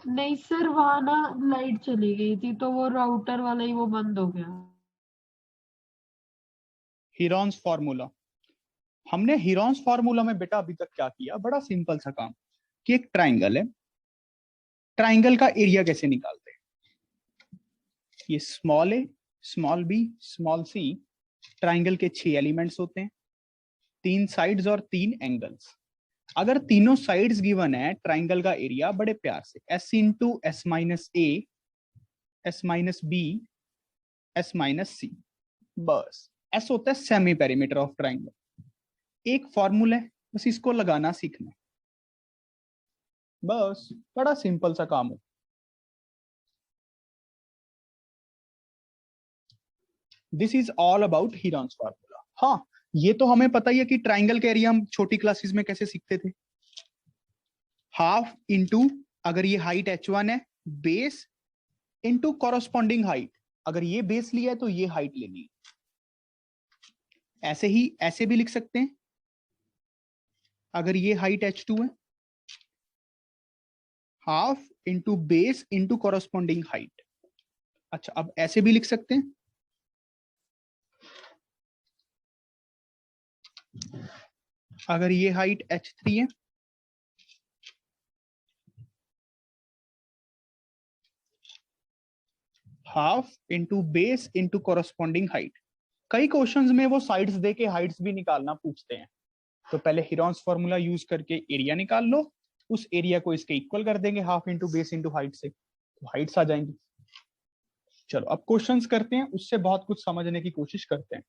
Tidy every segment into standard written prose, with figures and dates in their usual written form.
नहीं सर, वहां ना लाइट चली गई थी तो वो राउटर वाला ही वो बंद हो गया। हीरॉन्स फार्मूला। हमने हीरॉन्स फार्मूला में बेटा अभी तक क्या किया, बड़ा सिंपल सा काम, कि एक ट्राइंगल है, ट्राइंगल का एरिया कैसे निकालते हैं। ये स्मॉल ए, small B, small C, triangle के 6 एलिमेंट्स होते हैं, 3 साइड्स और 3 एंगल्स। अगर तीनों साइड्स गिवन है, ट्राइंगल का एरिया बड़े प्यार से s into s minus a, s minus b, s minus c, बस। एस होता है सेमी पेरीमीटर ऑफ ट्राइंगल। एक फॉर्मूला है, बस इसको लगाना सीखना है, बस। बड़ा सिंपल सा काम है। This is all about Heron's formula. हाँ, ये तो हमें पता ही है कि ट्राइंगल का एरिया हम छोटी क्लासेस में कैसे सीखते थे। हाफ इंटू, अगर ये हाइट h1 है, बेस इंटू कॉरस्पॉन्डिंग हाइट। अगर ये बेस लिया है तो ये हाइट लेनी है। ऐसे ही ऐसे भी लिख सकते हैं, अगर ये हाइट h2 है, half into base into corresponding height. अच्छा, अब ऐसे भी लिख सकते हैं, अगर ये हाइट h3 है, half into base into corresponding height. कई क्वेश्चंस में वो साइड्स दे के हाइट्स भी निकालना पूछते हैं, तो पहले हीरॉन्स फॉर्मूला यूज करके एरिया निकाल लो, उस एरिया को इसके इक्वल कर देंगे half into base into height से, तो हाइट्स आ जाएंगी। चलो अब क्वेश्चंस करते हैं, उससे बहुत कुछ समझने की कोशिश करते हैं।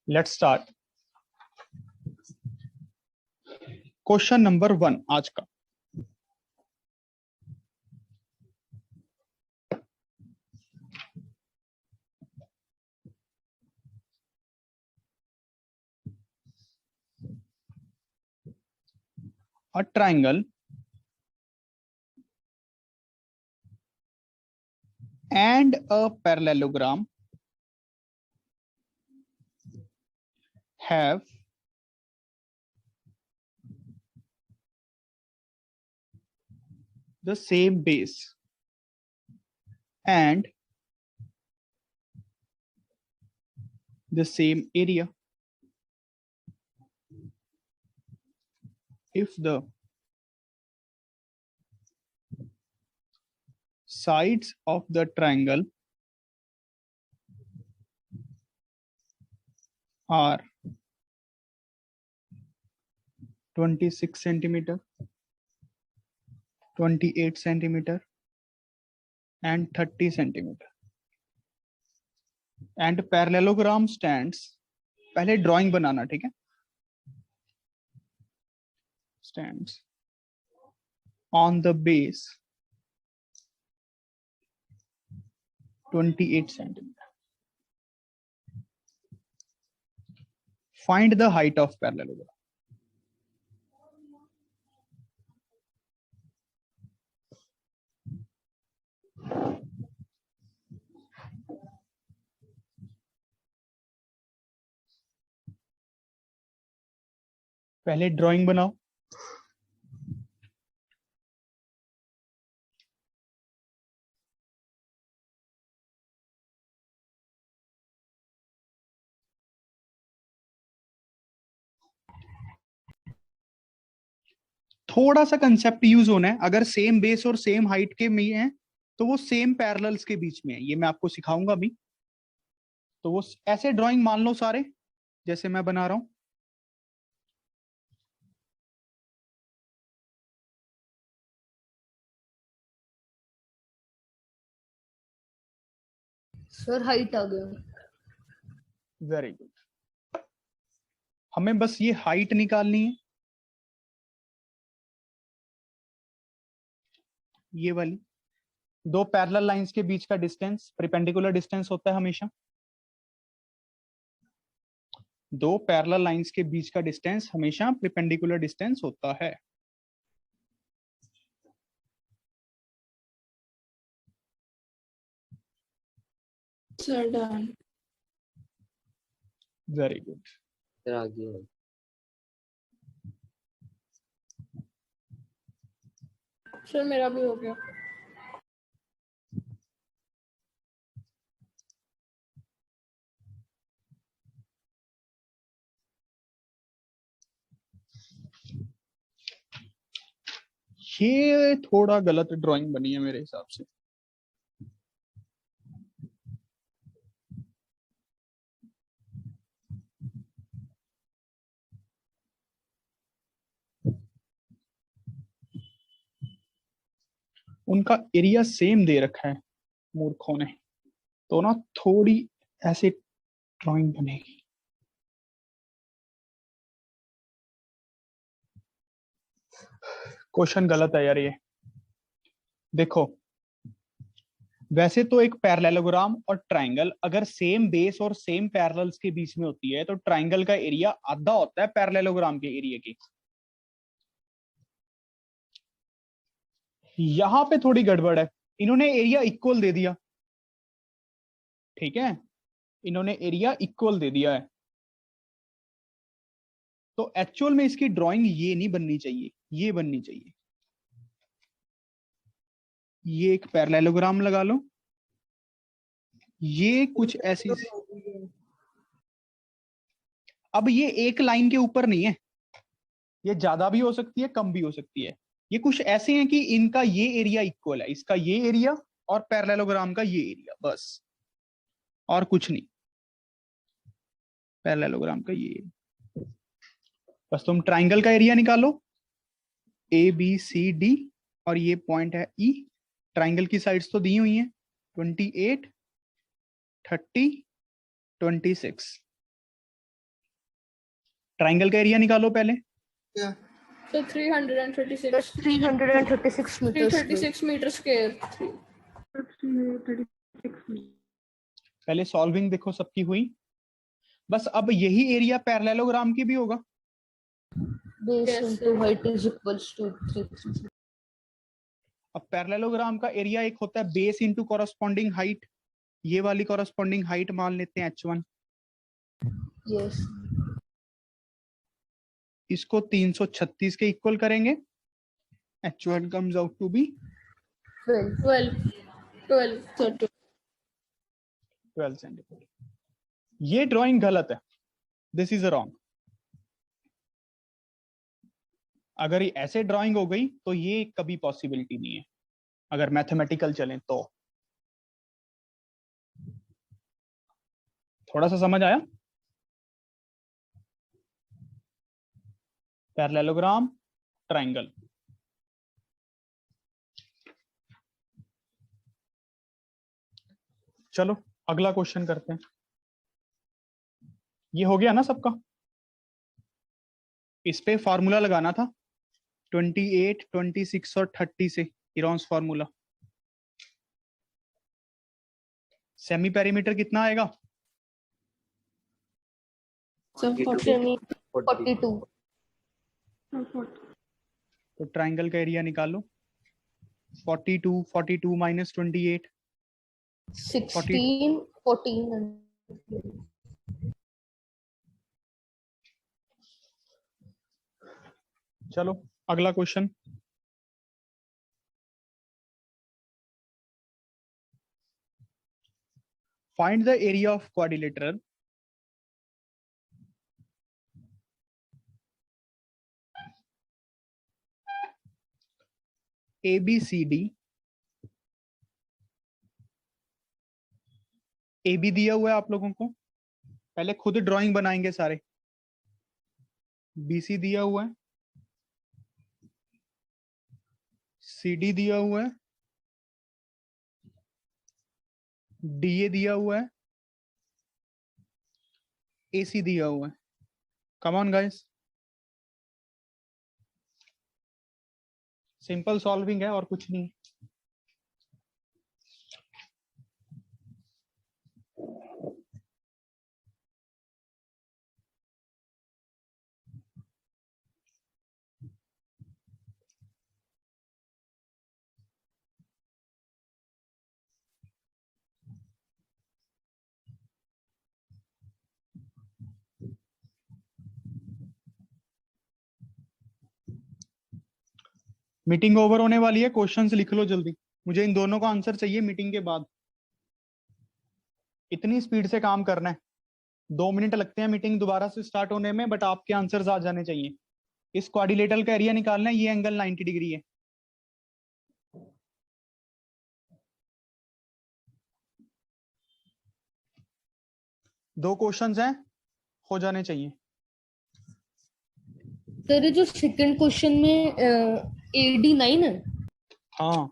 Let's start. क्वेश्चन नंबर 1 आज का। A triangle and a parallelogram have the same base and the same area if the sides of the triangle are 26 centimeter, 28 centimeter and 30 centimeter and parallelogram stands, पहले drawing बनाना, ठीक है, stands on the base 28 centimeter. Find the height of parallelogram. पहले drawing बनाओ। थोड़ा सा concept use होना है, अगर सेम बेस और सेम हाइट के में है तो वो सेम पैरेलल्स के बीच में है, ये मैं आपको सिखाऊंगा अभी। तो वो ऐसे ड्राइंग मान लो सारे, जैसे मैं बना रहा हूं। सर हाइट आ गया। Very good. हमें बस ये हाइट निकालनी है, ये वाली दो पैरेलल लाइंस के बीच का डिस्टेंस, परपेंडिकुलर डिस्टेंस होता है हमेशा। दो पैरेलल लाइंस के बीच का डिस्टेंस हमेशा परपेंडिकुलर डिस्टेंस होता है। Sir done. Very good. फिर आगे सर मेरा भी हो गया। ये थोड़ा गलत ड्राइंग बनी है मेरे हिसाब से। उनका एरिया सेम दे रखा है मूर्खों ने, तो ना थोड़ी ऐसे ड्राइंग बनेगी। क्वेश्चन गलत है यार ये। देखो, वैसे तो एक पैरेललोग्राम और ट्रायंगल अगर सेम बेस और सेम पैरेलल्स के बीच में होती है तो ट्रायंगल का एरिया आधा होता है पैरेललोग्राम के एरिया की। यहां पे थोड़ी गड़बड़ है, इन्होंने एरिया इक्वल दे दिया। ठीक है, इन्होंने एरिया इक्वल दे दिया है, तो एक्चुअल में इसकी ड्राइंग ये नहीं बननी चाहिए, ये बननी चाहिए। ये एक पैरेललोग्राम लगा लो, ये कुछ ऐसी। अब ये एक लाइन के ऊपर नहीं है, ये ज्यादा भी हो सकती है कम भी हो सकती है। ये कुछ ऐसे हैं कि इनका ये एरिया इक्वल है, इसका ये एरिया और पैरेललोग्राम का ये एरिया, बस और कुछ नहीं। पैरेललोग्राम का ये, बस तुम ट्राइंगल का एरिया निकालो, ABCD, और ये पॉइंट है E। ट्राइंगल की साइड्स तो दी हुई हैं 28, 30, 26। ट्राइंगल का एरिया निकालो पहले। So 336 336 meters. 336 meter square. पहले सॉल्विंग देखो सबकी हुई। बस अब यही एरिया पैरेललोग्राम की भी होगा। Base Yes, into sir. height is equals to 3. अब पैरेललोग्राम का एरिया एक होता है बेस इंटू कॉरस्पॉन्डिंग हाइट। ये वाली कॉरस्पॉन्डिंग हाइट मान लेते हैं H1। Yes. इसको 336 के इक्वल करेंगे, H1 comes out to be 12. 12 12 centimetre. ये ड्राइंग गलत है, दिस इज रॉन्ग। अगर ये ऐसे ड्राइंग हो गई तो ये कभी पॉसिबिलिटी नहीं है, अगर मैथमेटिकल चलें तो। थोड़ा सा समझ आया? Parallelogram, triangle. चलो अगला क्वेश्चन करते हैं। ये हो गया ना सबका? इस पे फॉर्मूला लगाना था 28, 26 और 30 से, हीरोन्स फॉर्मूला। सेमी पेरीमीटर कितना आएगा? 42. तो ट्रायंगल का एरिया निकालो। 42, 42 माइनस 28, 16, 14 and चलो अगला question. Find the area of quadrilateral ABCD। AB दिया हुआ है आप लोगों को, पहले खुद ड्राइंग बनाएंगे सारे। BC दिया हुआ है, CD दिया हुआ है, DA दिया हुआ है, AC दिया हुआ है। Come on guys, simple solving है और कुछ नहीं। मीटिंग ओवर होने वाली है, क्वेश्चंस लिख लो जल्दी, मुझे इन दोनों का आंसर चाहिए मीटिंग के बाद। इतनी स्पीड से काम करना है, 2 मिनट लगते हैं मीटिंग दोबारा से स्टार्ट होने में, बट आपके आंसर्स आ जाने चाहिए। इस क्वाड्रिलेटरल का एरिया निकालना है, ये एंगल 90 डिग्री है। दो क्वेश्चंस हैं, हो जाने चाहिए। सर जो सेकंड क्वेश्चन में AD9 है। हाँ,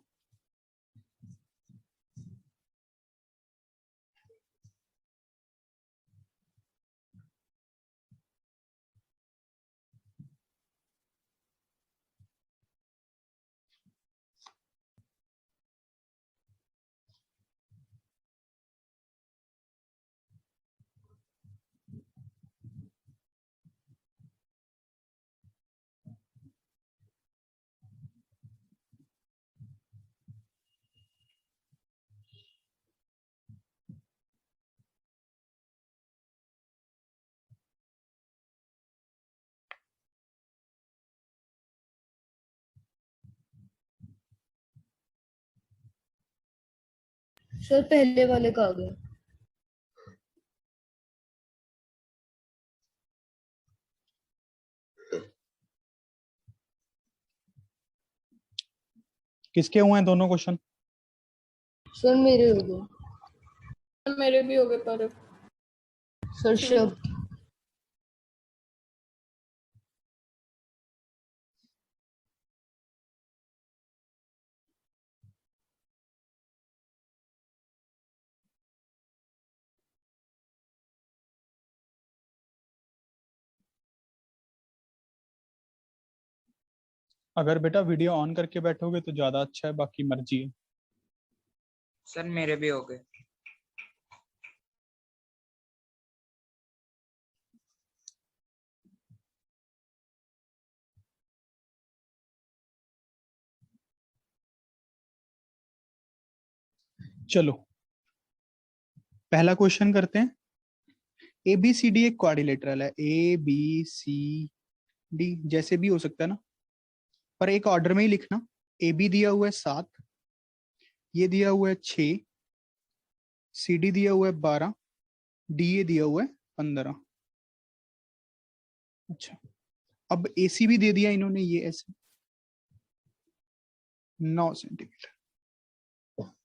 सर पहले वाले का आ गया। किसके हुए हैं दोनों क्वेश्चन? सर मेरे हो गए। मेरे भी हो गए पर सर शब्द। अगर बेटा वीडियो ऑन करके बैठोगे तो ज्यादा अच्छा है, बाकी मर्जी है। सर मेरे भी हो गए। चलो पहला क्वेश्चन करते हैं। ABCD एक क्वाड्रिलेटरल है, ABCD जैसे भी हो सकता है ना, पर एक ऑर्डर में ही लिखना। AB दिया हुआ है 7, ये दिया हुआ है 6, CD दिया हुआ है 12, DA दिया हुआ है 15। अच्छा, अब AC भी दे दिया इन्होंने, ये ऐसे 9 सेंटीमीटर।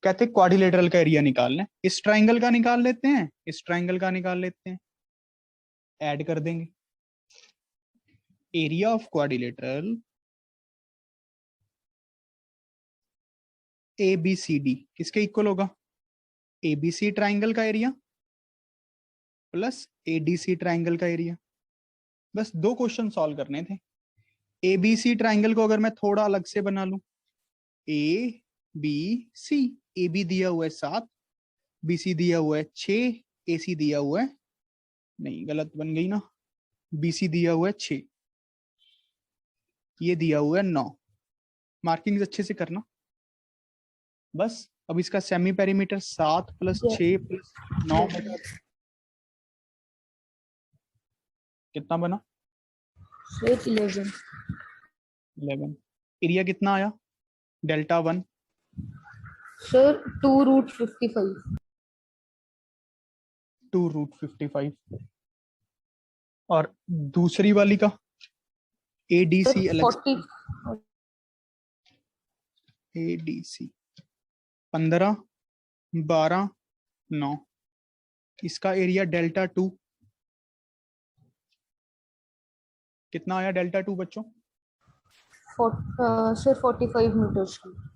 कहते क्वाड्रिलेटरल का एरिया निकालना है। इस ट्राइंगल का निकाल लेते हैं, इस ट्राइंगल का निकाल लेते हैं, ऐड कर देंगे। एरिया ऑफ क्वाड्रिलेटरल ABCD किसके इक्वल होगा? ABC ट्राइंगल का एरिया प्लस ADC ट्राइंगल का एरिया। बस दो क्वेश्चन सॉल्व करने थे। ABC ट्राइंगल को अगर मैं थोड़ा अलग से बना लूं, ABC, AB दिया हुआ है 7, BC दिया हुआ है 6, AC दिया हुआ है, नहीं गलत बन गई ना, BC दिया हुआ है 6, ये दिया हुआ है 9। मार्किंग अच्छे से करना। बस अब इसका सेमी पेरीमीटर 7 प्लस 6 प्लस 9 बटा कितना बना? सर 11। 11। एरिया कितना आया? डेल्टा 1। सर 2√55। 2√55। और दूसरी वाली का ADC अलग से, 40। ADC 15, 12, 9। इसका एरिया डेल्टा 2 कितना आया? डेल्टा 2 बच्चों sir 45 meter square.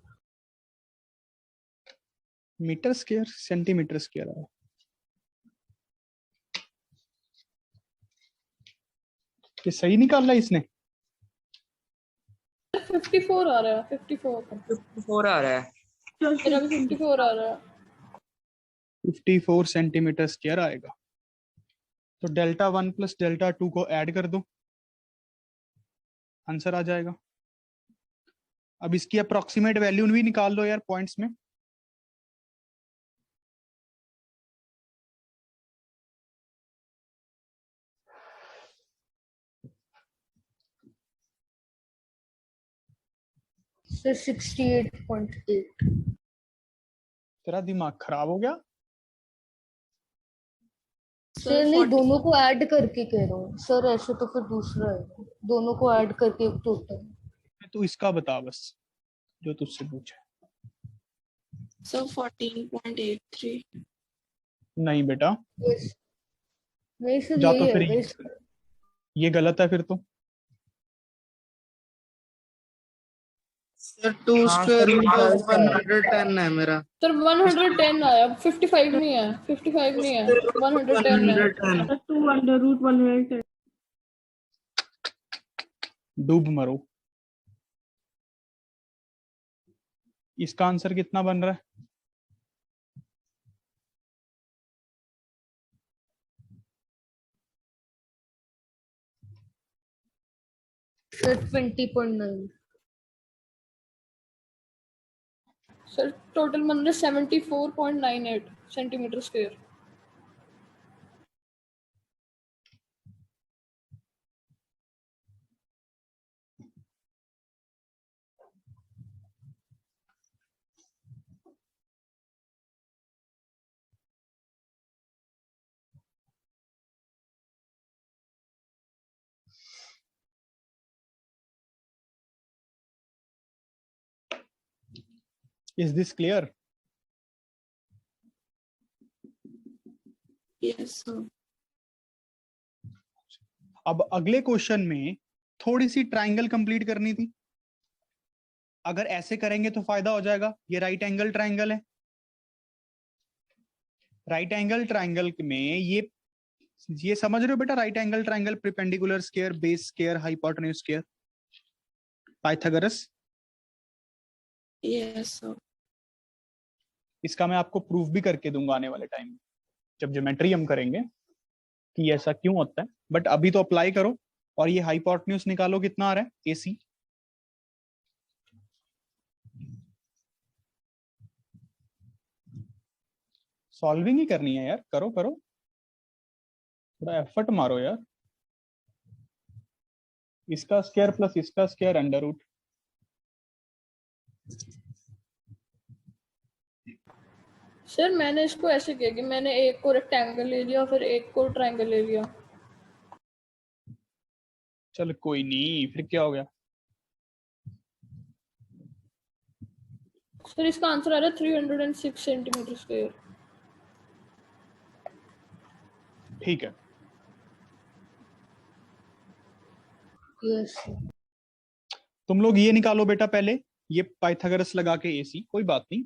Meter square, centimeter square आया। ये सही निकाला इसने? 54 आ रहा है, 54 54 आ रहा है। मेरा भी 54 आ रहा है। 54 सेंटीमीटर स्क्वायर आएगा। तो डेल्टा 1 प्लस डेल्टा 2 को ऐड कर दो, आंसर आ जाएगा। अब इसकी अप्रोक्सीमेट वैल्यू भी निकाल लो यार पॉइंट्स में। सर 68.8। तेरा दिमाग खराब हो गया? सर नहीं, दोनों को ऐड करके कह रहा हूँ सर, ऐसे तो फिर दूसरा है, दोनों को ऐड करके टोटल। तू इसका बता बस जो तुझसे पूछा। सर 14.83। नहीं बेटा, नहीं सर जा यही तो है फिर वैसे। ये गलत है फिर तो। सर 2 हाँ स्क्वायर सर, ये रूट ऑफ गलत है। 110 है मेरा। सर 110 आया, 55 नहीं है, 55 नहीं है, 110 है। 110। 2 √110। डूब मरो। इसका आंसर कितना बन रहा है? सर 20.9। सर टोटल बन रहा है 74.98 centimetre square. Is this clear? Yes sir. अब अगले क्वेश्चन में थोड़ी सी ट्राइंगल कंप्लीट करनी थी। अगर ऐसे करेंगे तो फायदा हो जाएगा। ये राइट एंगल ट्राइंगल है। राइट एंगल ट्राइंगल में ये समझ रहे हो बेटा? Right angle triangle, perpendicular square, base square, hypotenuse square, Pythagoras. Yes sir. इसका मैं आपको प्रूफ भी करके दूंगा आने वाले टाइम में, जब ज्योमेट्री हम करेंगे कि ऐसा क्यों होता है। बट अभी तो अप्लाई करो और ये हाइपोटेन्यूज निकालो कितना आ रहा है AC। सॉल्विंग ही करनी है यार, करो करो, थोड़ा एफर्ट मारो यार। इसका स्क्वायर प्लस इसका स्क्वायर अंडर रूट। सर मैंने इसको ऐसे किया कि मैंने एक को रेक्टेंगल ले लिया, फिर एक को ट्रायंगल ले लिया। चल कोई नहीं, फिर क्या हो गया? सर इसका आंसर आ रहा है 306 सेंटीमीटर स्क्वायर। ठीक है। यस तुम लोग ये निकालो बेटा पहले, ये पाइथागोरस लगा के AC, कोई बात नहीं।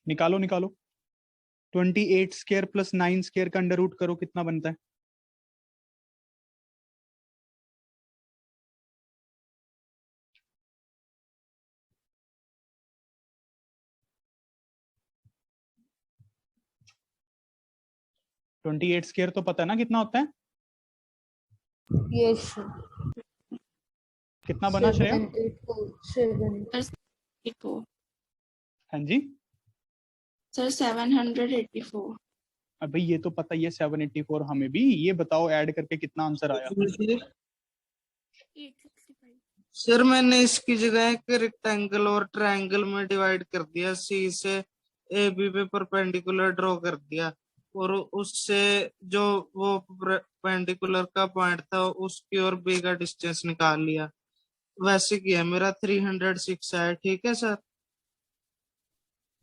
निकालो निकालो। 28 स्क्वायर प्लस 9 स्क्वायर का अंडर रूट करो, कितना बनता है? ट्वेंटी एट स्क्वायर तो पता है ना कितना होता है? यस कितना बना श्रेया? 7. हाँ जी। सर 784। अभी ये तो पता ही है 784 हमें भी। ये बताओ ऐड करके कितना आंसर आया? सर मैंने इसकी जगह एक रेक्टेंगल और ट्रायंगल में डिवाइड कर दिया, C से AB पे परपेंडिकुलर ड्रॉ कर दिया, और उससे जो वो परपेंडिकुलर का पॉइंट था उसकी और B का डिस्टेंस निकाल लिया। वैसे किया, मेरा 306 है। ठीक है सर?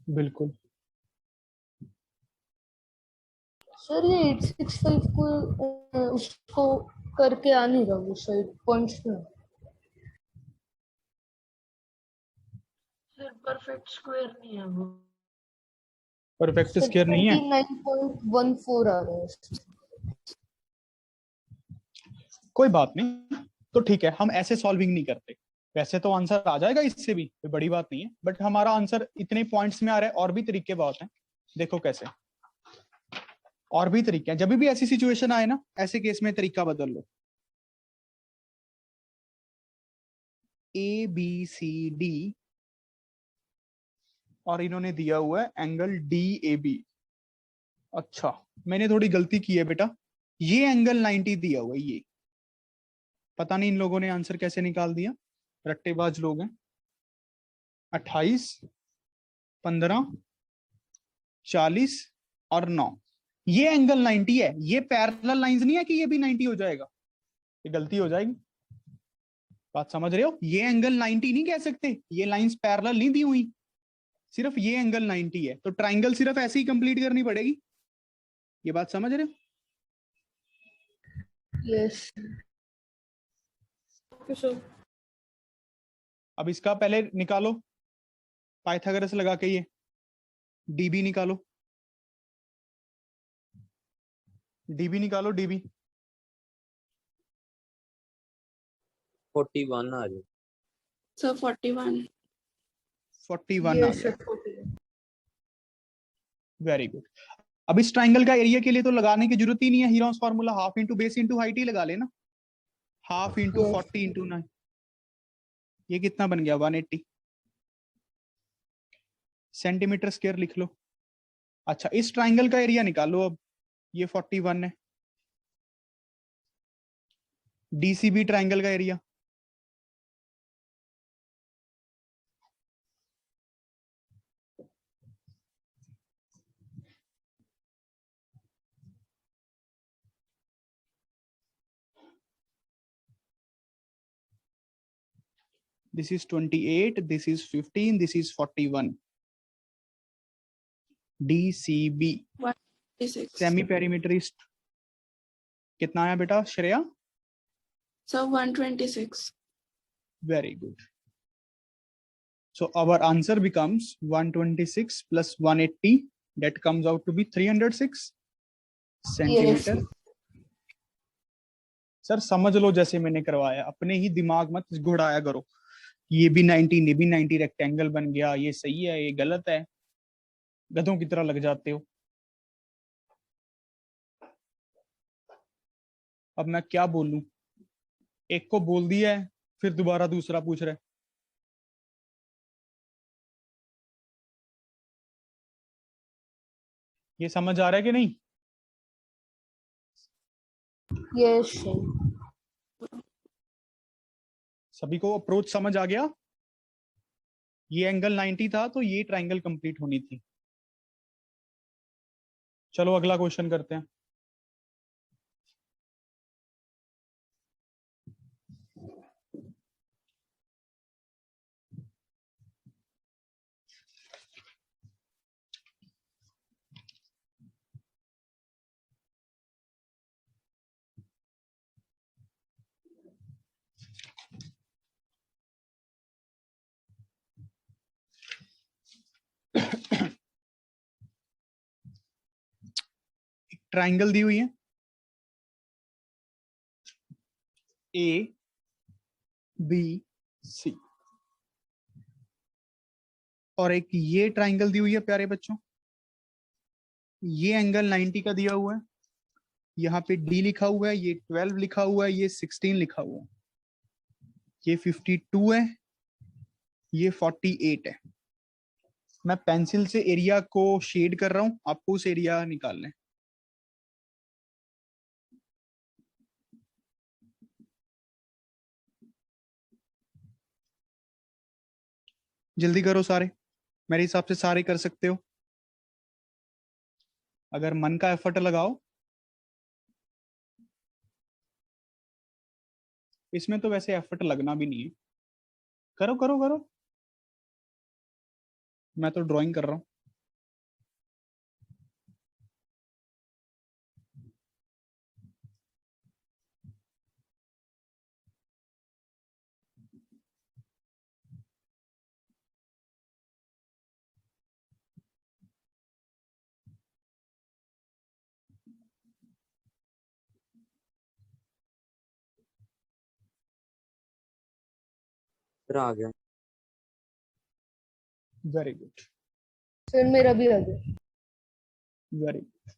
बिल्कुल। सर ये 865 को उसको करके आ नहीं रहा वो साइड पॉइंट्स में। सर परफेक्ट स्क्वायर नहीं है वो। परफेक्ट स्क्वायर नहीं है? 29.14 आ रहा है। कोई बात नहीं, तो ठीक है, हम ऐसे सॉल्विंग नहीं करते। वैसे तो आंसर आ जाएगा इससे भी, कोई बड़ी बात नहीं है, बट हमारा आंसर इतने पॉइंट्स में आ रहा है। और भी तरीके बहुत हैं, देखो कैसे। और भी तरीके हैं, जब भी ऐसी सिचुएशन आए ना, ऐसे केस में तरीका बदल लो। ABCD और इन्होंने दिया हुआ है एंगल DAB। अच्छा, मैंने थोड़ी गलती की है बेटा। ये एंगल 90 दिया हुआ है, ये पता नहीं इन लोगों ने आंसर कैसे निकाल दिया, रट्टेबाज लोग हैं। 28, 15, 40 और 9, ये एंगल 90 है। ये पैरेलल लाइंस नहीं है कि ये भी 90 हो जाएगा, ये गलती हो जाएगी। बात समझ रहे हो? ये एंगल 90 नहीं कह सकते, ये लाइंस पैरेलल नहीं दी हुई, सिर्फ ये एंगल 90 है। तो ट्राइंगल सिर्फ ऐसे ही कंप्लीट करनी पड़ेगी। ये बात समझ रहे हो? Yes okay sir. अब इसका पहले निकालो पाइथागोरस लगा के, ये डीबी निकालो, डीबी निकालो, डीबी 41 आ जाए। सर 41। 41 आ यस गया। सर। Very good. अब इस ट्राइंगल का एरिया के लिए तो लगाने की जरूरत ही नहीं है, Heron's formula half into base into height ही लगा लेना, हाफ इंटू Yes. 40 इंटू 9, ये कितना बन गया 180 सेंटीमीटर स्क्वायर लिख लो। अच्छा, इस ट्राइंगल का एरिया निकालो अब, ये 41 है, डीसीबी ट्राइंगल का area this is 28, this is 15, this is 41, DCB 26 semi पेरीमीटरिस्ट कितना आया बेटा Shreya? Sir 126। Very good. So our answer becomes 126 plus 180, that comes out to be 306 centimeter. Sir समझ लो जैसे मैंने करवाया, अपने ही दिमाग मत घुड़ाया करो, ये भी 90, ये भी 90, रेक्टेंगल बन गया, ये सही है, ये गलत है, गधों की तरह लग जाते हो। अब मैं क्या बोलूं, एक को बोल दिया है फिर दोबारा दूसरा पूछ रहा है। ये समझ आ रहा है कि नहीं? यस सभी को अप्रोच समझ आ गया? ये एंगल 90 था तो ये ट्राइंगल कंप्लीट होनी थी। चलो अगला क्वेश्चन करते हैं। ट्राइंगल दी हुई है ए बी सी, और एक ये ट्राइंगल दी हुई है प्यारे बच्चों, ये एंगल 90 का दिया हुआ है, यहाँ पे डी लिखा हुआ है, ये 12 लिखा हुआ है, ये 16 लिखा हुआ है, ये 52 है, ये 48 है। मैं पेंसिल से एरिया को शेड कर रहा हूं, आपको उस एरिया निकालना है। जल्दी करो सारे, मेरे हिसाब से सारे कर सकते हो, अगर मन का एफर्ट लगाओ। इसमें तो वैसे एफर्ट लगना भी नहीं है, करो करो करो, मैं तो ड्राइंग कर रहा हूं। फिर आ गया। वेरी गुड, सर मेरा भी आ गया। Very good.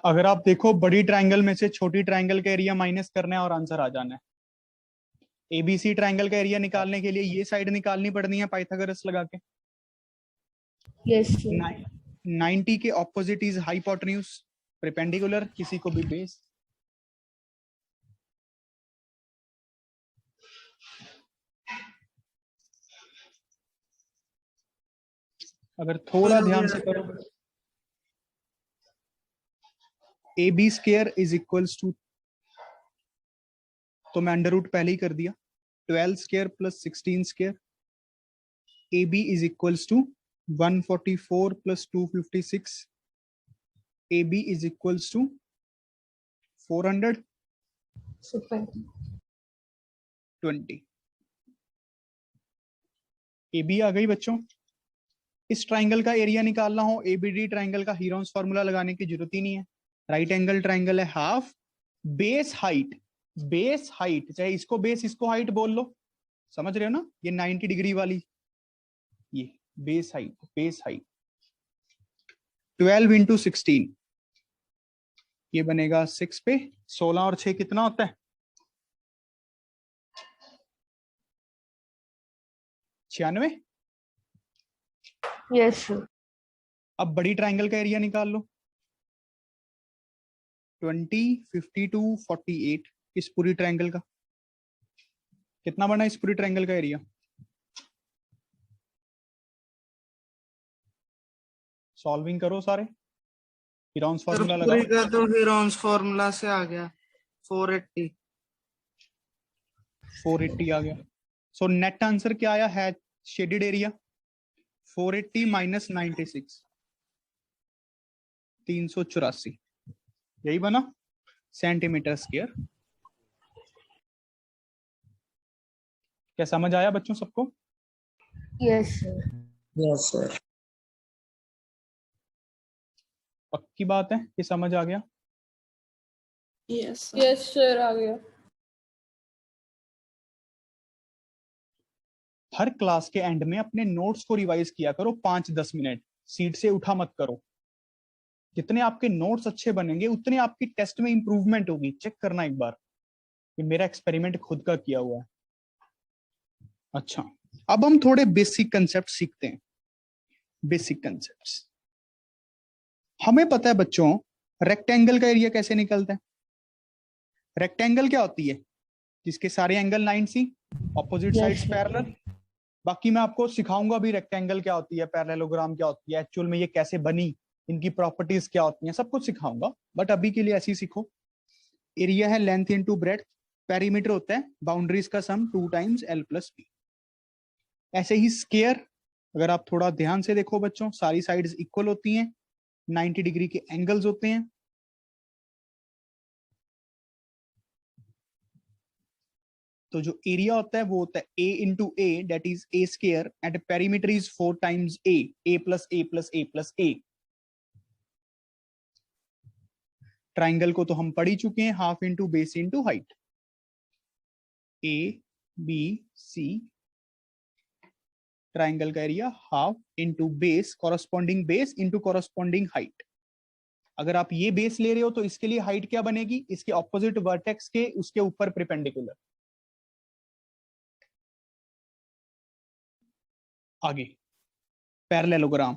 अगर आप देखो, बड़ी ट्राइंगल में से छोटी ट्राइंगल का एरिया माइनस करना है और आंसर आ जाना है। एबीसी ट्राइंगल का एरिया निकालने के लिए ये साइड निकालनी पड़नी है पाइथागोरस लगा के। यस 90 के ऑपोजिट इज हाइपोटेन्यूज, परपेंडिकुलर, किसी को भी बेस। अगर थोड़ा ध्यान से करो, a b square is equals to, तो मैं अंडर रूट पहले ही कर दिया, 12 square plus 16 square, a b is equals to 144 plus 256, a b is equals to 420। A b आ गई बच्चों। इस ट्राइंगल का एरिया निकालना हो, एबीडी ट्राइंगल का हीरोन्स फॉर्मूला लगाने की जरूरत ही नहीं है। राइट एंगल ट्राइंगल है half base height, base height चाहे इसको बेस इसको हाइट बोल लो, समझ रहे हो ना, ये 90 डिग्री वाली, ये base height, base height 12 into 16, ये बनेगा 6 पे 16 और 6 कितना होता है 96। Yes sir. अब बड़ी ट्राइंगल का एरिया निकाल लो, 20, 52, 48, इस पूरी ट्राइंगल का कितना बना, इस पूरी ट्राइंगल का एरिया, सॉल्विंग करो सारे, हीरोन्स फॉर्मूला लगाओ। पूरी का तो हीरोन्स फॉर्मूला से आ गया 480। 480 आ गया। सो नेट आंसर क्या आया है, शेडेड एरिया 480 माइनस 96, 384, यही बना सेंटीमीटर स्क्वायर। क्या समझ आया बच्चों सबको? Yes sir. Yes sir. पक्की बात है कि समझ आ गया? यस सर आ गया। हर क्लास के एंड में अपने नोट्स को रिवाइज किया करो 5-10 मिनट, सीट से उठा मत करो। जितने आपके नोट्स अच्छे बनेंगे उतने आपकी टेस्ट में इंप्रूवमेंट होगी। चेक करना एक बार, ये मेरा एक्सपेरिमेंट खुद का किया हुआ है। अच्छा, अब हम थोड़े बेसिक कंसेप्ट सीखते हैं। बेसिक कंसेप्ट्स हमें पता है बच्चों, रेक्टेंगल का एरिया कैसे निकलता है। रेक्टेंगल क्या होती है, जिसके सारे एंगल 90, ऑपोजिट साइड्स पैरेलल। बाकी मैं आपको सिखाऊंगा भी रेक्टेंगल क्या होती है, पैरेललोग्राम क्या होती है, एक्चुअल में ये कैसे बनी, इनकी प्रॉपर्टीज क्या होती हैं, सब कुछ सिखाऊंगा। बट अभी के लिए ऐसे ही सीखो। एरिया है लेंथ इनटू ब्रेड्थ, पेरीमीटर होता है बाउंड्रीज का सम 2 टाइम्स L प्लस B। ऐसे ही स्क्वायर, अगर आप थोड़ा ध्यान से देखो बच्चों, सारी साइड्स इक्वल होती हैं, 90 डिग्री के एंगल्स होते हैं। तो जो एरिया होता है वो होता है A into A, that is A square, and perimeter is 4 times A plus A plus A plus A। Triangle को तो हम पढ़ ही चुके हैं, half into base into height, A B C। Triangle का area half into base, corresponding base into corresponding height. अगर आप ये बेस ले रहे हो तो इसके लिए हाइट क्या बनेगी, इसके ऑपोजिट वर्टेक्स के उसके ऊपर परपेंडिकुलर। आगे पैरेललोग्राम।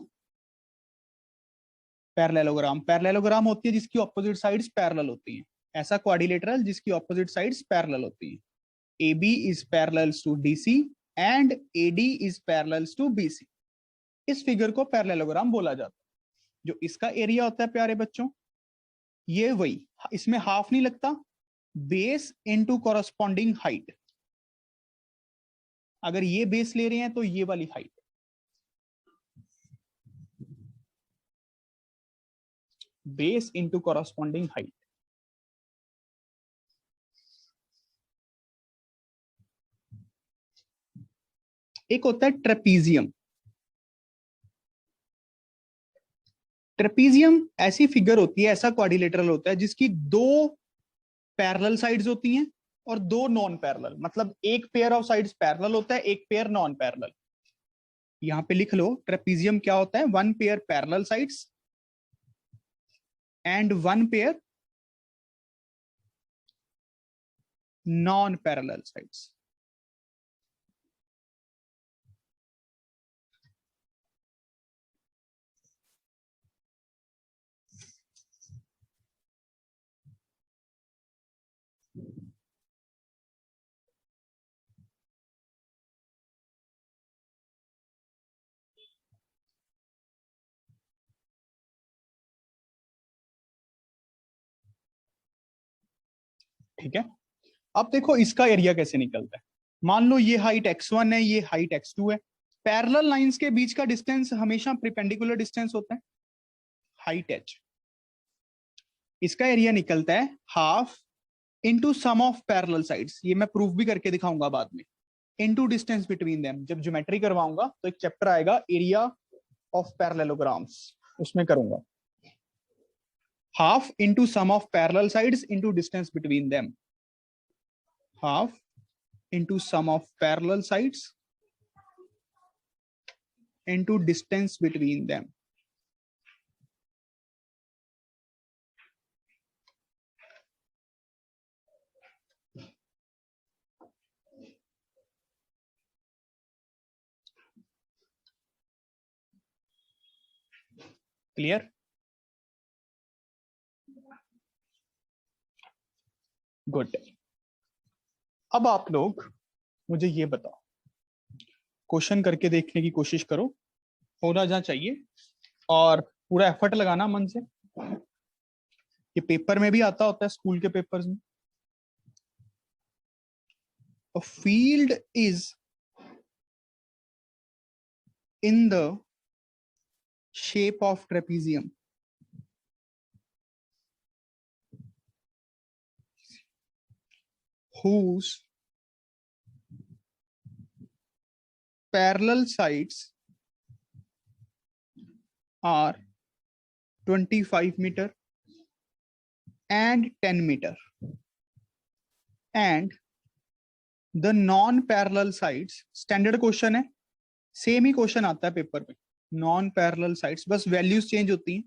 पैरेललोग्राम होती है जिसकी ऑपोजिट साइड्स पैरेलल होती हैं। ऐसा क्वाड्रिलेटरल जिसकी ऑपोजिट साइड्स पैरेलल होती हैं। AB is parallels to DC and AD is parallels to BC। इस फिगर को पैरेललोग्राम बोला जाता है। जो इसका एरिया होता है प्यारे बच्चों, ये वही, इसमें हाफ नहीं लगता, बेस इनटू कॉरस्पॉन्डिंग हाइट। अगर ये बेस ले रहे हैं तो ये वाली height, base into corresponding height. एक होता है ट्रेपीजियम। ट्रेपीजियम ऐसी फिगर होती है, ऐसा क्वाड्रिलेटरल होता है जिसकी 2 पैरेलल साइड्स होती हैं और 2 नॉन पैरेलल, मतलब एक पेयर ऑफ साइड्स पैरेलल होता है, एक पेयर नॉन पैरेलल। यहां पे लिख लो ट्रेपीजियम क्या होता है, 1 pair parallel sides and 1 pair non parallel sides. ठीक है, अब देखो इसका एरिया कैसे निकलता है। मान लो ये हाइट x1 है, ये हाइट x2 है। पैरेलल लाइंस के बीच का डिस्टेंस हमेशा परपेंडिकुलर डिस्टेंस होता है, हाइट h। इसका एरिया निकलता है half into sum of parallel sides, ये मैं प्रूफ भी करके दिखाऊंगा बाद में, इंटू डिस्टेंस बिटवीन देम। जब ज्योमेट्री करवाऊंगा तो एक चैप्टर आएगा एरिया ऑफ पैरेललोग्राम्स, उसमें करूंगा। Half into sum of parallel sides into distance between them, half into sum of parallel sides into distance between them. Clear? Good. अब आप लोग मुझे ये बताओ, क्वेश्चन करके देखने की कोशिश करो, होना जा चाहिए, और पूरा एफर्ट लगाना मन से। ये पेपर में भी आता होता है, स्कूल के पेपर्स में। A field is in the shape of trapezium whose parallel sides are 25 meter and 10 meter, and the non-parallel sides, standard question है, सेम ही क्वेश्चन आता है पेपर में, नॉन पैरेलल साइड्स, बस वैल्यूज चेंज होती हैं,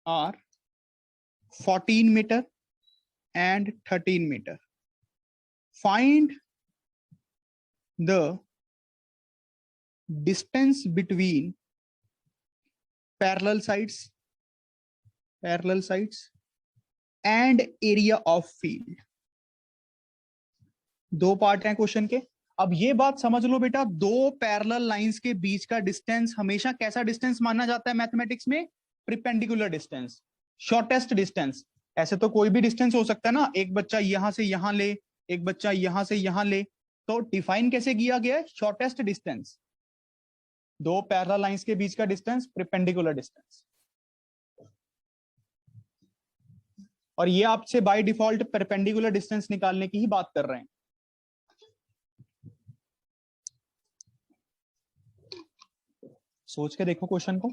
are 14 meter and 13 meter. Find the distance between parallel sides and area of field. दो part हैं क्वेश्चन के। अब ये बात समझ लो बेटा, दो पैरेलल लाइंस के बीच का डिस्टेंस हमेशा कैसा डिस्टेंस माना जाता है मैथमेटिक्स में? Perpendicular distance, shortest distance. ऐसे तो कोई भी डिस्टेंस हो सकता है ना, एक बच्चा यहां से यहां ले, एक बच्चा यहां से यहां ले, तो डिफाइन कैसे किया गया है? शॉर्टेस्ट डिस्टेंस, दो पैरेलल लाइंस के बीच का डिस्टेंस, परपेंडिकुलर डिस्टेंस। और ये आपसे बाय डिफॉल्ट परपेंडिकुलर डिस्टेंस निकालने की ही बात कर रहे हैं। सोच के देखो क्वेश्चन को।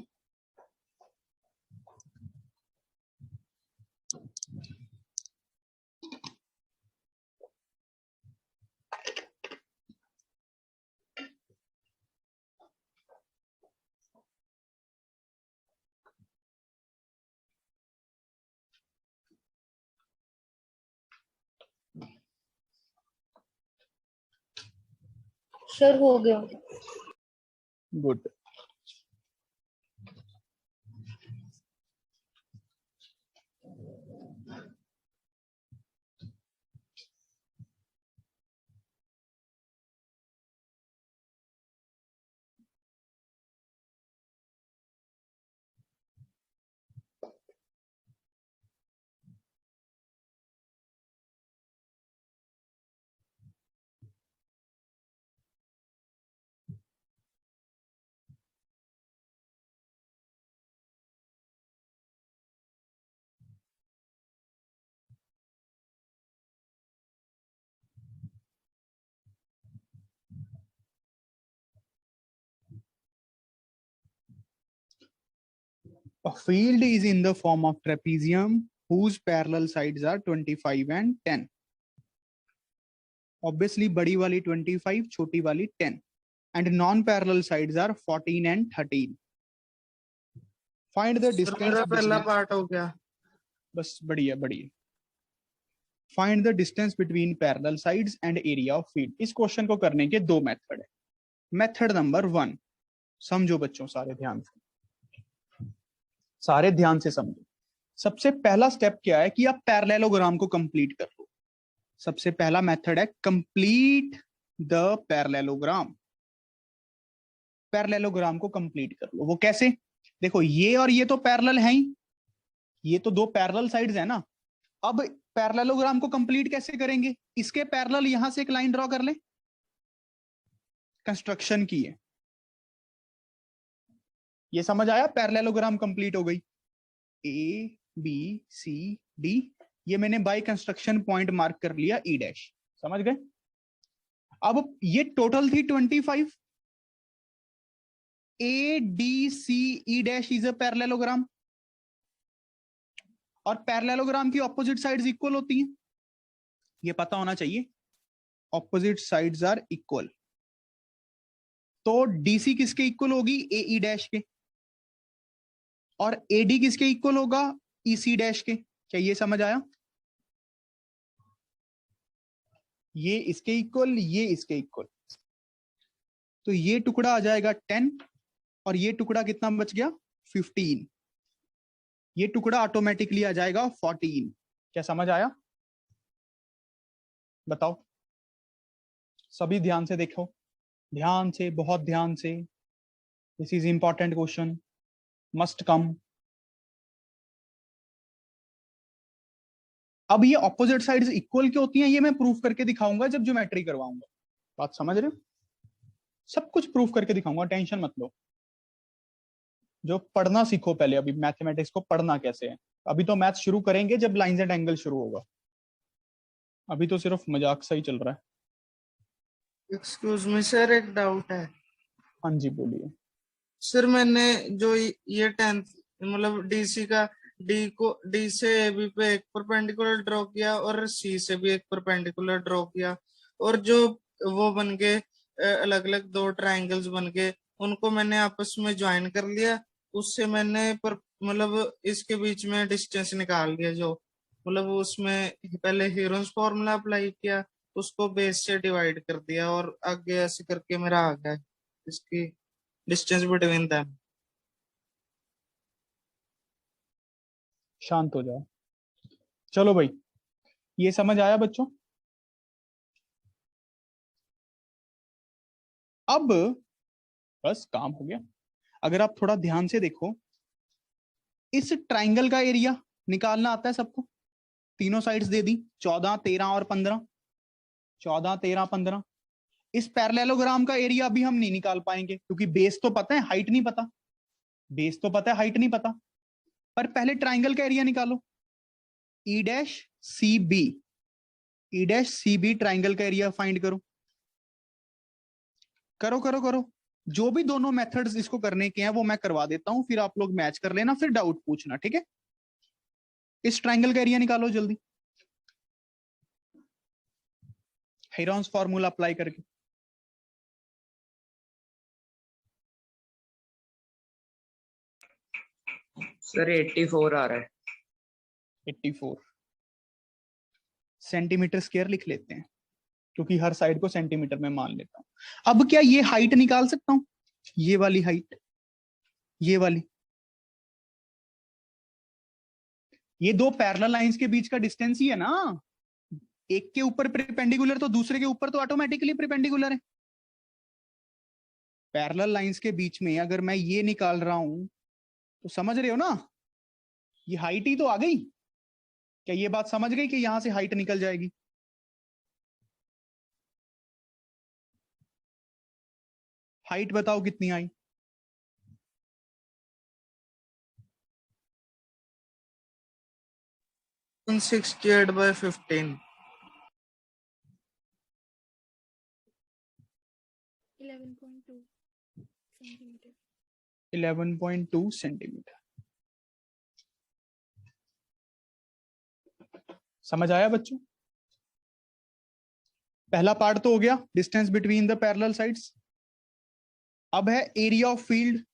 सर हो गया। Good. A field is in the form of trapezium whose parallel sides are 25 and 10. Obviously बड़ी वाली 25, छोटी वाली 10, and non-parallel sides are 14 and 13. Find the distance. मेरा पहला पार्ट हो गया। बस बढ़िया बढ़िया। Find the distance between parallel sides and area of field. इस क्वेश्चन को करने के दो मेथड है। मेथड नंबर 1, समझो बच्चों, सारे ध्यान से समझो। सबसे पहला स्टेप क्या है कि आप पैरेललोग्राम को कंप्लीट कर लो। सबसे पहला मेथड है कंप्लीट द पैरेललोग्राम। पैरेललोग्राम को कंप्लीट कर लो। वो कैसे? देखो ये और ये तो पैरेलल है ही, ये तो दो पैरेलल साइड्स है ना। अब पैरेललोग्राम को कंप्लीट कैसे करेंगे? इसके पैरेलल यहां से एक लाइन ड्रॉ कर ले, कंस्ट्रक्शन की है। ये समझ आया? पैरेललोग्राम कंप्लीट हो गई। ए बी सी डी, ये मैंने बाय कंस्ट्रक्शन पॉइंट मार्क कर लिया ई डैश। समझ गए? अब ये टोटल थी 25। A D C E dash is a parallelogram, और पैरेललोग्राम की ऑपोजिट साइड्स इक्वल होती हैं, ये पता होना चाहिए। ऑपोजिट साइड्स आर इक्वल, तो डीसी किसके इक्वल होगी? ए ई डैश के, और एडी किसके इक्वल होगा? ई सी डैश के। क्या ये समझ आया? ये इसके इक्वल, ये इसके इक्वल, तो ये टुकड़ा आ जाएगा 10, और ये टुकड़ा कितना बच गया? 15। ये टुकड़ा ऑटोमेटिकली आ जाएगा 14। क्या समझ आया? बताओ सभी, ध्यान से देखो, ध्यान से, बहुत ध्यान से। This is important question, must come. अब ये ऑपोजिट साइड्स इक्वल क्यों होती हैं, ये मैं प्रूफ करके दिखाऊंगा जब ज्योमेट्री करवाऊंगा। बात समझ रहे हो? सब कुछ प्रूफ करके दिखाऊंगा, टेंशन मत लो। जो पढ़ना सीखो पहले, अभी मैथमेटिक्स को पढ़ना कैसे है। अभी तो मैथ शुरू करेंगे जब लाइंस एंड एंगल शुरू होगा, अभी तो सिर्फ मजाक सा ही चल रहा है। एक्सक्यूज मी सर, एक डाउट है। हाँ जी बोलिए। सर मैंने जो ये 10th मतलब डीसी का डी से बी पे एक परपेंडिकुलर ड्रॉ किया और सी से भी एक परपेंडिकुलर ड्रॉ किया, और जो वो बन गए अलग अलग दो ट्रायंगल्स बन गए, उनको मैंने आपस में ज्वाइन कर लिया। उससे मैंने मतलब इसके बीच में डिस्टेंस निकाल लिया, जो मतलब उसमें पहले हीरोन्स फॉर्मूला अप्लाई किया, उसको बेस से डिवाइड कर दिया, और आगे ऐसे करके मेरा आ गया इसकी डिस्टेंस बिटवीन देम। शांत हो जाओ। चलो भाई, ये समझ आया बच्चों? अब बस काम हो गया। अगर आप थोड़ा ध्यान से देखो, इस ट्राइंगल का एरिया निकालना आता है सबको? तीनों साइड्स दे दी, 14, 13 और 15। 14, 13, 15। इस पैरेललोग्राम का एरिया अभी हम नहीं निकाल पाएंगे, क्योंकि बेस तो पता है, हाइट नहीं पता। बेस तो पता है, हाइट नहीं पता। पर पहले ट्राइंगल का एरिया निकालो। E dash C B, E dash C B triangle का एरिया फाइंड करो। करो करो करो। जो भी दोनों मेथड्स इसको करने के हैं वो मैं करवा देता हूं, फिर आप लोग मैच कर लेना, फिर डाउट पूछना, ठीक है? इस ट्राइंगल का एरिया निकालो जल्दी, हेरॉन्स फॉर्मूला अप्लाई करके। सर 84 आ रहा है। 84 सेंटीमीटर स्क्वायर लिख लेते हैं, क्योंकि हर साइड को सेंटीमीटर में मान लेता हूं। अब क्या ये हाइट निकाल सकता हूं? ये वाली हाइट, ये वाली, ये दो पैरेलल लाइंस के बीच का डिस्टेंस ही है ना। एक के ऊपर परपेंडिकुलर तो दूसरे के ऊपर तो ऑटोमेटिकली परपेंडिकुलर है। पैरेलल लाइंस के बीच में अगर मैं ये निकाल रहा हूं तो समझ रहे हो ना, ये हाइट ही तो आ गई। क्या ये बात समझ गई कि यहां से हाइट निकल जाएगी? हाइट बताओ कितनी आई? वन 68/15। 11.2 सेंटीमीटर। 11.2 सेंटीमीटर। समझ आया बच्चों? पहला पार्ट तो हो गया, distance between the parallel sides. अब है एरिया ऑफ फील्ड,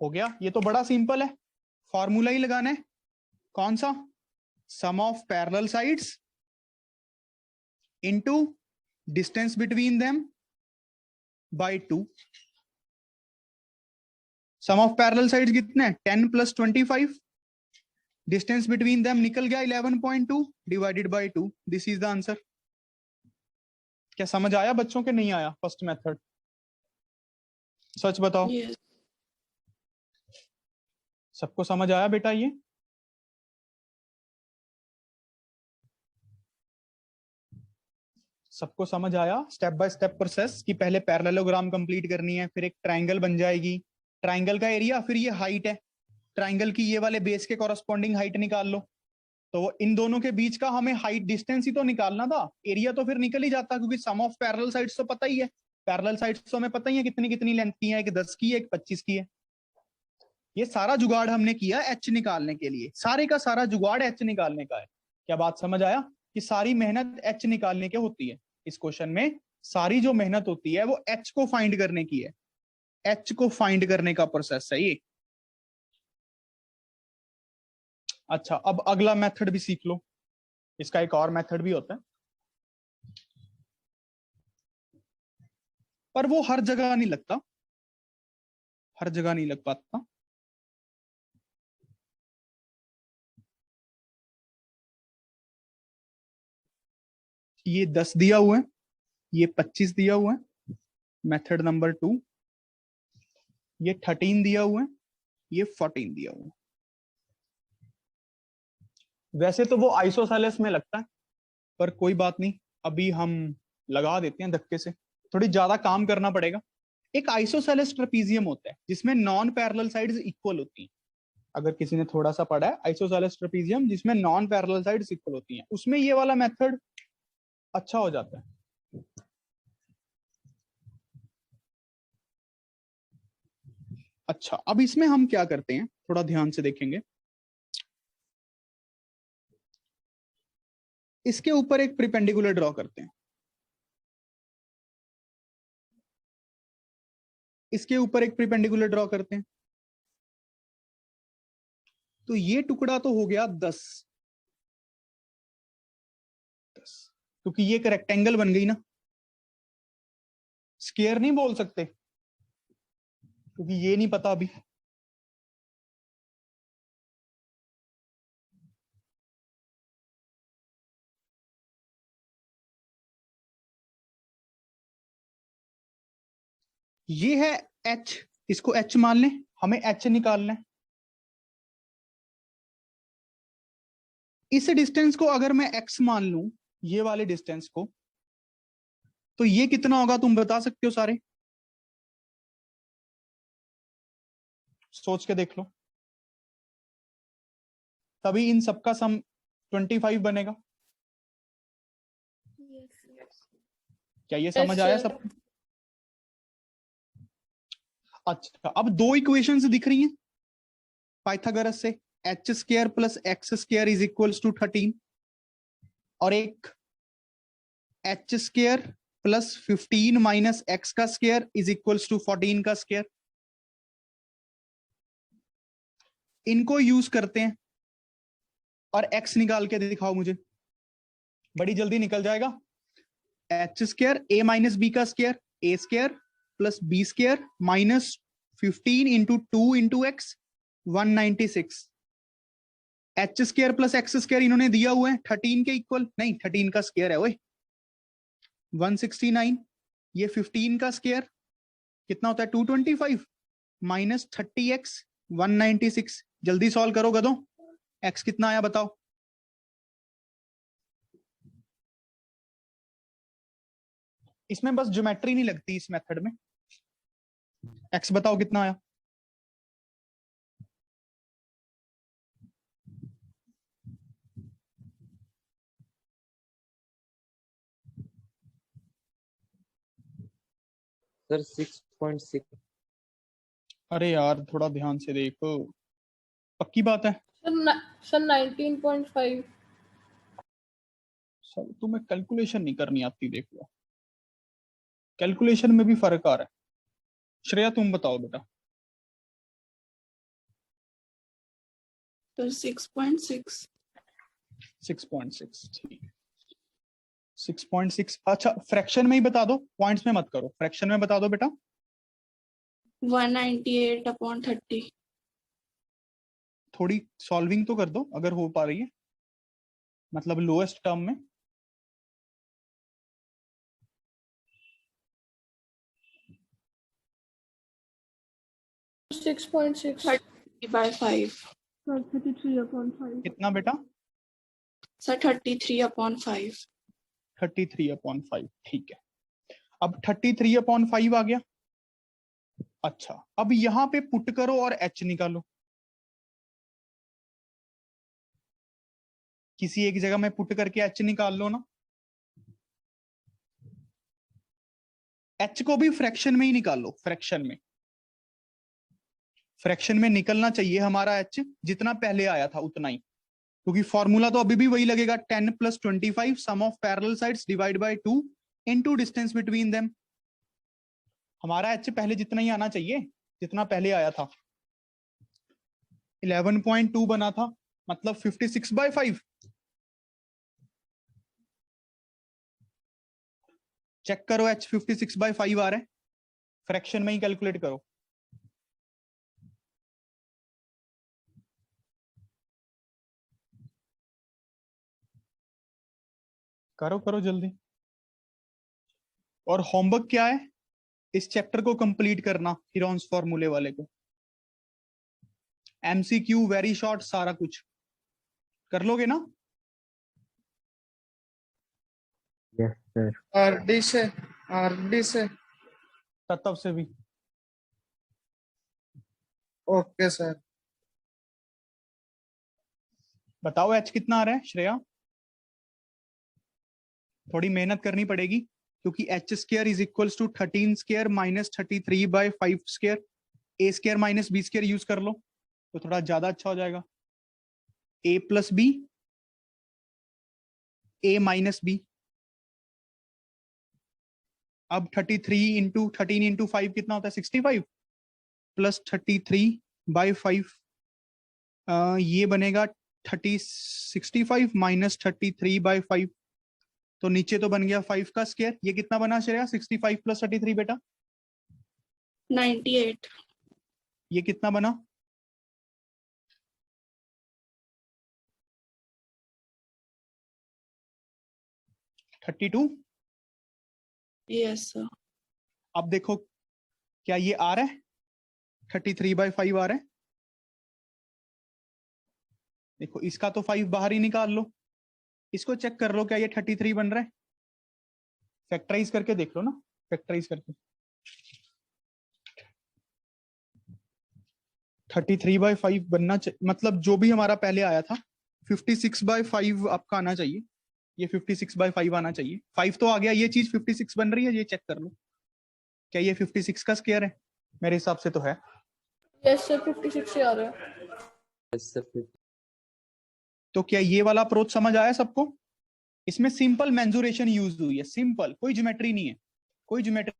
हो गया। ये तो बड़ा सिंपल है, फॉर्मूला ही लगाना है। कौन सा? Sum of parallel sides into distance between them by 2। Sum of parallel sides कितने हैं? 10 + 25। डिस्टेंस बिटवीन देम निकल गया 11.2 divided by 2। This is the answer. क्या समझ आया बच्चों के नहीं आया फर्स्ट मेथड? सच बताओ। Yes. सबको समझ आया बेटा? ये सबको समझ आया स्टेप बाय स्टेप प्रोसेस कि पहले पैरेललोग्राम कंप्लीट करनी है, फिर एक ट्रायंगल बन जाएगी, ट्रायंगल का एरिया, फिर ये हाइट है, ट्रायंगल की ये वाले बेस के कॉरस्पॉन्डिंग हाइट निकाल लो। तो इन दोनों के बीच का हमें हाइट डिस्टेंस ही तो निकालना था, एरिया तो फिर निकल ही जाता क्योंकि सम ऑफ पैरेलल साइड्स तो पता ही है, पैरेलल साइड्स तो हमें पता ही है कितनी कितनी लेंथ की है, एक 10 की है, एक 25 की है। ये सारा जुगाड़ हमने किया एच निकालने के लिए, सारे का सारा जुगाड़ एच निकालने का है। क्या बात समझ आया कि सारी मेहनत एच निकालने की होती है। इस क्वेश्चन में सारी जो मेहनत होती है वो एच को फाइंड करने की है, एच को फाइंड करने का प्रोसेस है ये। अच्छा, अब अगला मेथड भी सीख लो, इसका एक और मेथड भी होता है, पर वो हर जगह नहीं लगता, हर जगह नहीं लग पाता। ये 10 दिया हुआ है, ये 25 दिया हुआ है, मेथड नंबर 2, ये 13 दिया हुआ है, ये 14 दिया हुआ है। वैसे तो वो आइसोसेलेस में लगता है, पर कोई बात नहीं, अभी हम लगा देते हैं धक्के से, थोड़ी ज्यादा काम करना पड़ेगा। एक आइसोसेलेस ट्रेपीजियम होता है जिसमें नॉन पैरेलल साइड्स इक्वल होती हैं। अगर किसी ने थोड़ा सा पढ़ा है, आइसोसेलेस ट्रेपीजियम जिसमें नॉन पैरेलल साइड्स इक्वल होती हैं, उसमें ये वाला मेथड अच्छा हो जाता है। अच्छा, अब इसमें हम क्या करते हैं, थोड़ा ध्यान से देखेंगे। इसके ऊपर एक परपेंडिकुलर ड्रॉ करते हैं, इसके ऊपर एक परपेंडिकुलर ड्रॉ करते हैं। तो ये टुकड़ा तो हो गया 10, क्योंकि ये एक रेक्टेंगल बन गई ना, स्क्वायर नहीं बोल सकते क्योंकि ये नहीं पता अभी। ये है h, इसको h मान लें, हमें h निकालना है। इस डिस्टेंस को अगर मैं x मान लूं, ये वाले डिस्टेंस को, तो ये कितना होगा तुम बता सकते हो सारे? सोच के देख लो, तभी इन सबका सम 25 बनेगा। क्या ये समझ आया सब? अच्छा, अब दो इक्वेशंस दिख रही हैं पाइथागोरस से, h square plus x square is equals to 13, और एक h square plus 15 minus x का स्क्वायर इज इक्वल्स टू 14 का स्क्वायर। इनको यूज करते हैं और x निकाल के दिखाओ मुझे, बड़ी जल्दी निकल जाएगा। H square a minus b का square, a square plus b square minus 15 into 2 into x 196। H square plus x square इन्होंने दिया हुआ है 13 के इक्वल, नहीं 13 का स्क्वायर है ओए 169। ये 15 का स्क्वायर कितना होता है 225 माइनस 30x 196। जल्दी सॉल्व करो गधों, x कितना आया बताओ? इसमें बस ज्योमेट्री नहीं लगती इस मेथड में। x बताओ कितना आया? सर 6.6। अरे यार थोड़ा ध्यान से देखो, पक्की बात है? सर 19.5। सर तुम्हें कैलकुलेशन नहीं करनी आती, देख लो कैलकुलेशन में भी फर्क आ रहा है। श्रेया तुम बताओ बेटा। तो 6.6। 6.6 ठीक, 6.6। अच्छा फ्रैक्शन में ही बता दो, पॉइंट्स में मत करो, फ्रैक्शन में बता दो बेटा। 198/30। थोड़ी सॉल्विंग तो कर दो अगर हो पा रही है, मतलब लोएस्ट टर्म में। सिक्स 30/5। 33/5। कितना बेटा? सर 33/5। 33/5, ठीक है। अब 33/5 आ गया। अच्छा, अब यहां पे पुट करो और h निकालो। किसी एक जगह में पुट करके h निकाल लो ना। h को भी फ्रैक्शन में ही निकालो, फ्रैक्शन में। फ्रैक्शन में निकलना चाहिए हमारा h, जितना पहले आया था उतना ही, क्योंकि फॉर्मूला तो अभी भी वही लगेगा, 10 + 25 sum of parallel sides divide by 2 into distance between them. हमारा h पहले जितना ही आना चाहिए जितना पहले आया था। 11.2 बना था, मतलब 56/5। चेक करो h 56/5 आ रहा है, फ्रैक्शन में ही कैलकुलेट करो। करो करो जल्दी। और होमवर्क क्या है, इस चैप्टर को कंप्लीट करना, हीरोन्स फॉर्मूले वाले को। MCQ वेरी शॉर्ट, सारा कुछ कर लोगे ना? Yes, sir. आरडी से तत्व से भी। Okay sir. बताओ h कितना आ रहा है श्रेया? थोड़ी मेहनत करनी पड़ेगी, क्योंकि h² = 13² - 33/5²। a² - b² यूज कर लो तो थोड़ा ज्यादा अच्छा हो जाएगा। a + b, a - b। अब 33 × 13 × 5 कितना होता है? 65 + 33/5, ये बनेगा 65 - 33/5। तो नीचे तो बन गया 5 का स्क्वायर। ये कितना बना श्रेया? 65 + 33 बेटा, 98. ये कितना बना? 32। Yes, sir. अब देखो क्या ये आ रहा है? 33/5 आ रहा है। देखो इसका तो 5 बाहर ही निकाल लो, इसको चेक कर लो क्या ये 33 बन रहा है। फैक्टराइज करके देख लो ना, फैक्टराइज करके। 33/5 बनना मतलब जो भी हमारा पहले आया था 56/5 आपका आना चाहिए। ये 56/5 आना चाहिए। 5 तो आ गया, ये चीज 56 बन रही है, ये चेक कर लो क्या ये 56 का स्क्वायर है? मेरे हिसाब से तो है। यस सर 56 ही आ रहा है। Yes, sir. तो क्या ये वाला अप्रोच समझ आया सबको? इसमें सिंपल मेंजुरेशन यूज हुई है, सिंपल, कोई ज्योमेट्री नहीं है, कोई ज्योमेट्री